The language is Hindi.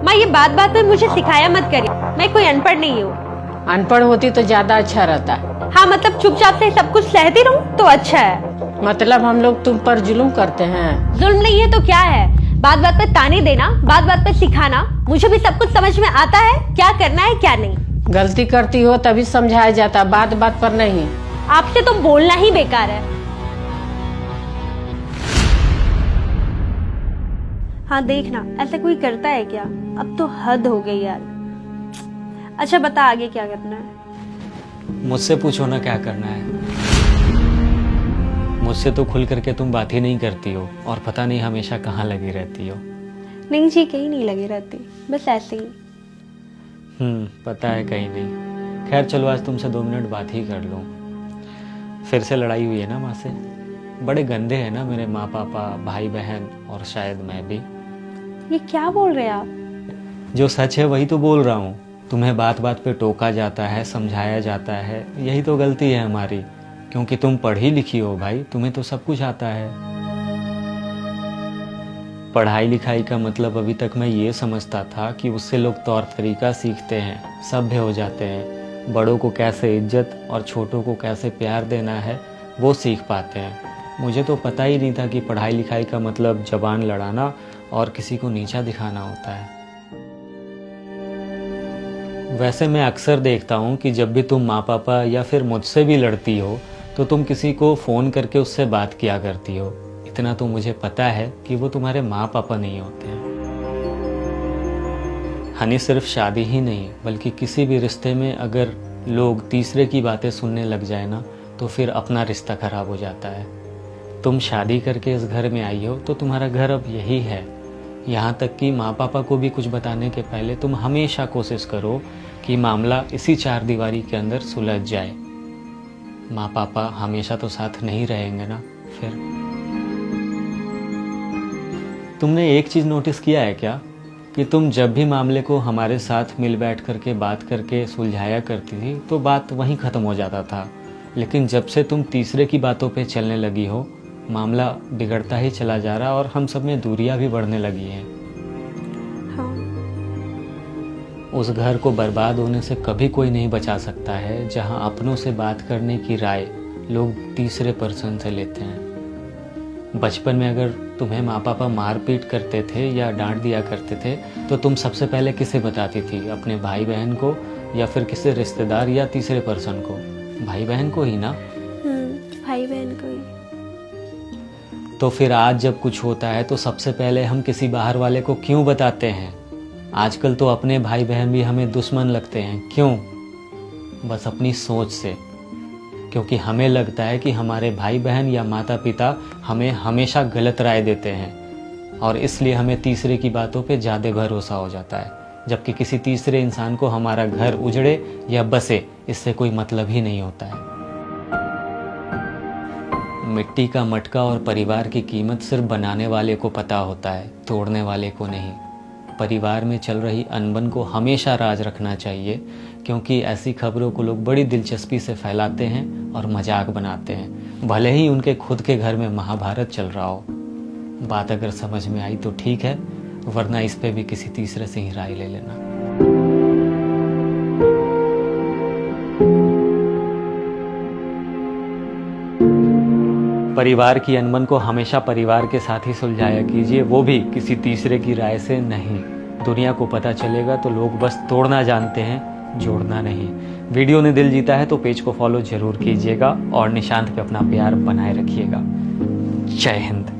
माँ ये बात बात में मुझे सिखाया मत करिए, मैं कोई अनपढ़ नहीं हूँ। अनपढ़ होती तो ज्यादा अच्छा रहता। हाँ मतलब चुपचाप से सब कुछ सहती रहूँ तो अच्छा है। मतलब हम लोग तुम पर जुल्म करते हैं? जुल्म नहीं है तो क्या है, बात बात पे ताने देना, बात बात पे सिखाना। मुझे भी सब कुछ समझ में आता है, क्या करना है क्या नहीं। गलती करती हो तभी समझाया जाता, बात बात पर नहीं। आपसे तो बोलना ही बेकार है। हाँ देखना, ऐसा कोई करता है क्या? अब तो हद हो गई यार। अच्छा बता आगे क्या करना है? मुझसे पूछो ना क्या करना है। मुझसे तो खुल करके तुम बात ही नहीं करती हो और पता नहीं हमेशा कहाँ लगी रहती हो। नहीं जी कहीं नहीं लगी रहती, बस ऐसे ही। पता है कहीं नहीं। खैर चलो आज तुमसे 2 मिनट बात ही कर लूँ। फिर से लड़ाई हुई है ना माँ से? बड़े गंदे हैं ना मेरे माँ पापा, भाई बहन और शायद मैं भी। ये क्या बोल रहे हैं आप? जो सच है वही तो बोल रहा हूँ। तुम्हें बात बात पे टोका जाता है, समझाया जाता है, यही तो गलती है हमारी। क्योंकि तुम पढ़ी लिखी हो भाई, तुम्हें तो सब कुछ आता है। पढ़ाई लिखाई का मतलब अभी तक मैं ये समझता था कि उससे लोग तौर तरीका सीखते हैं, सभ्य हो जाते हैं, बड़ों को कैसे इज्जत और छोटों को कैसे प्यार देना है वो सीख पाते हैं। मुझे तो पता ही नहीं था कि पढ़ाई लिखाई का मतलब जबान लड़ाना और किसी को नीचा दिखाना होता है। वैसे मैं अक्सर देखता हूँ कि जब भी तुम माँ पापा या फिर मुझसे भी लड़ती हो तो तुम किसी को फ़ोन करके उससे बात किया करती हो। इतना तो मुझे पता है कि वो तुम्हारे माँ पापा नहीं होते हैं। हनी सिर्फ शादी ही नहीं बल्कि किसी भी रिश्ते में अगर लोग तीसरे की बातें सुनने लग जाए ना तो फिर अपना रिश्ता खराब हो जाता है। तुम शादी करके इस घर में आई हो तो तुम्हारा घर अब यही है। यहाँ तक कि माँ पापा को भी कुछ बताने के पहले तुम हमेशा कोशिश करो कि मामला इसी 4 दीवारी के अंदर सुलझ जाए। माँ पापा हमेशा तो साथ नहीं रहेंगे ना फिर। तुमने एक चीज़ नोटिस किया है क्या कि तुम जब भी मामले को हमारे साथ मिल बैठ करके बात करके सुलझाया करती थी तो बात वहीं ख़त्म हो जाता था, लेकिन जब से तुम तीसरे की बातों पे चलने लगी हो मामला बिगड़ता ही चला जा रहा और हम सब में दूरियां भी बढ़ने लगी हैं। हाँ। उस घर को बर्बाद होने से कभी कोई नहीं बचा सकता है जहां अपनों से बात करने की राय लोग तीसरे पर्सन से लेते हैं। बचपन में अगर तुम्हें माँ पापा मार पीट करते थे या डांट दिया करते थे तो तुम सबसे पहले किसे बताती थी? अपने भाई बहन को या फिर किसी रिश्तेदार या तीसरे पर्सन को? भाई बहन को ही ना। भाई बहन को ही। तो फिर आज जब कुछ होता है तो सबसे पहले हम किसी बाहर वाले को क्यों बताते हैं? आजकल तो अपने भाई बहन भी हमें दुश्मन लगते हैं। क्यों? बस अपनी सोच से। क्योंकि हमें लगता है कि हमारे भाई बहन या माता पिता हमें हमेशा गलत राय देते हैं और इसलिए हमें तीसरे की बातों पे ज़्यादा भरोसा हो जाता है, जबकि किसी तीसरे इंसान को हमारा घर उजड़े या बसे इससे कोई मतलब ही नहीं होता है। मिट्टी का मटका और परिवार की कीमत सिर्फ बनाने वाले को पता होता है, तोड़ने वाले को नहीं। परिवार में चल रही अनबन को हमेशा राज रखना चाहिए, क्योंकि ऐसी खबरों को लोग बड़ी दिलचस्पी से फैलाते हैं और मजाक बनाते हैं, भले ही उनके खुद के घर में महाभारत चल रहा हो। बात अगर समझ में आई तो ठीक है, वरना इस पे भी किसी तीसरे से ही राय ले लेना। परिवार की अनबन को हमेशा परिवार के साथ ही सुलझाया कीजिए, वो भी किसी तीसरे की राय से नहीं। दुनिया को पता चलेगा तो लोग बस तोड़ना जानते हैं, जोड़ना नहीं। वीडियो ने दिल जीता है तो पेज को फॉलो जरूर कीजिएगा और निशांत पे अपना प्यार बनाए रखिएगा। जय हिंद।